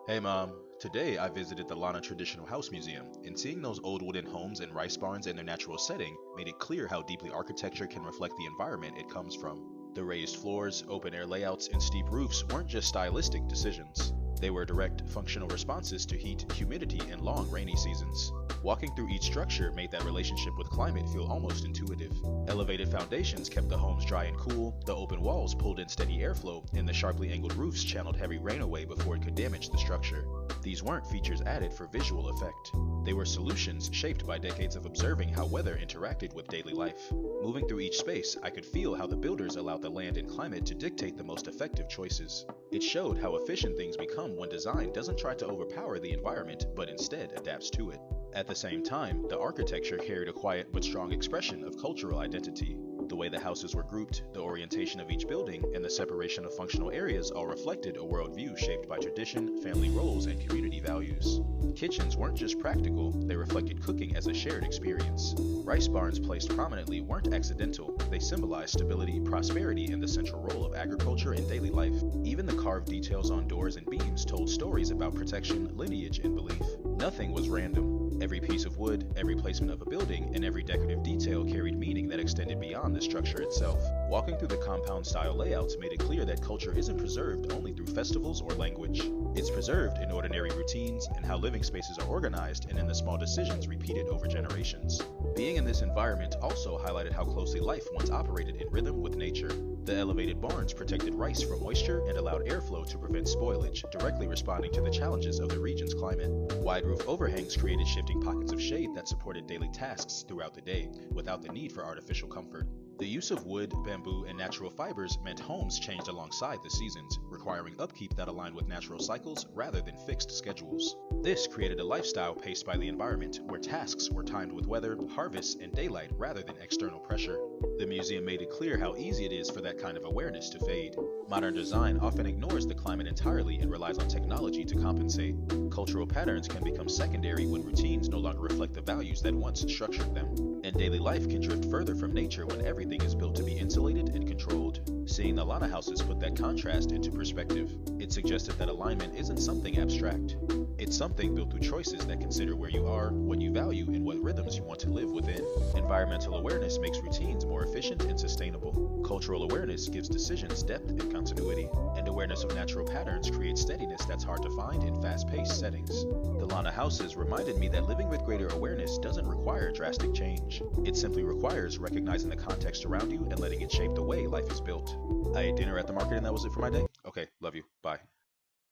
Hey mom, today I visited the Lanna Traditional House Museum, and seeing those old wooden homes and rice barns in their natural setting made it clear how deeply architecture can reflect the environment it comes from. The raised floors, open air layouts, and steep roofs weren't just stylistic decisions. They were direct, functional responses to heat, humidity, and long rainy seasons. Walking through each structure made that relationship with climate feel almost intuitive. Elevated foundations kept the homes dry and cool, the open walls pulled in steady airflow, and the sharply angled roofs channeled heavy rain away before it could damage the structure. These weren't features added for visual effect. They were solutions shaped by decades of observing how weather interacted with daily life. Moving through each space, I could feel how the builders allowed the land and climate to dictate the most effective choices. It showed how efficient things become when design doesn't try to overpower the environment, but instead adapts to it. At the same time, the architecture carried a quiet but strong expression of cultural identity. The way the houses were grouped, the orientation of each building, and the separation of functional areas all reflected a worldview shaped by tradition, family roles, and community values. Kitchens weren't just practical, they reflected cooking as a shared experience. Rice barns placed prominently weren't accidental, they symbolized stability, prosperity, and the central role of agriculture in daily life. Even the carved details on doors and beams told stories about protection, lineage, and belief. Nothing was random. Every piece of wood, every placement of a building, and every decorative detail carried meaning that extended beyond the structure itself. Walking through the compound-style layouts made it clear that culture isn't preserved only through festivals or language. It's preserved in ordinary routines, in how living spaces are organized, and in the small decisions repeated over generations. Being in this environment also highlighted how closely life once operated in rhythm with nature. The elevated barns protected rice from moisture and allowed airflow to prevent spoilage, directly responding to the challenges of the region's climate. Wide roof overhangs created shifting pockets of shade that supported daily tasks throughout the day, without the need for artificial comfort. The use of wood, bamboo, and natural fibers meant homes changed alongside the seasons, requiring upkeep that aligned with natural cycles rather than fixed schedules. This created a lifestyle paced by the environment, where tasks were timed with weather, harvests, and daylight rather than external pressure. The museum made it clear how easy it is for that kind of awareness to fade. Modern design often ignores the climate entirely and relies on technology to compensate. Cultural patterns can become secondary when routines no longer reflect the values that once structured them. And daily life can drift further from nature when everything is built to be insulated and controlled. Seeing the Lanna houses put that contrast into perspective. It suggested that alignment isn't something abstract. It's something built through choices that consider where you are, what you value, and what rhythms you want to live within. Environmental awareness makes routines more efficient and sustainable. Cultural awareness gives decisions depth and continuity. And awareness of natural patterns creates steadiness that's hard to find in fast-paced settings. The Lanna houses reminded me that living with greater awareness doesn't require drastic change. It simply requires recognizing the context around you and letting it shape the way life is built. I ate dinner at the market and that was it for my day. Okay, love you. Bye.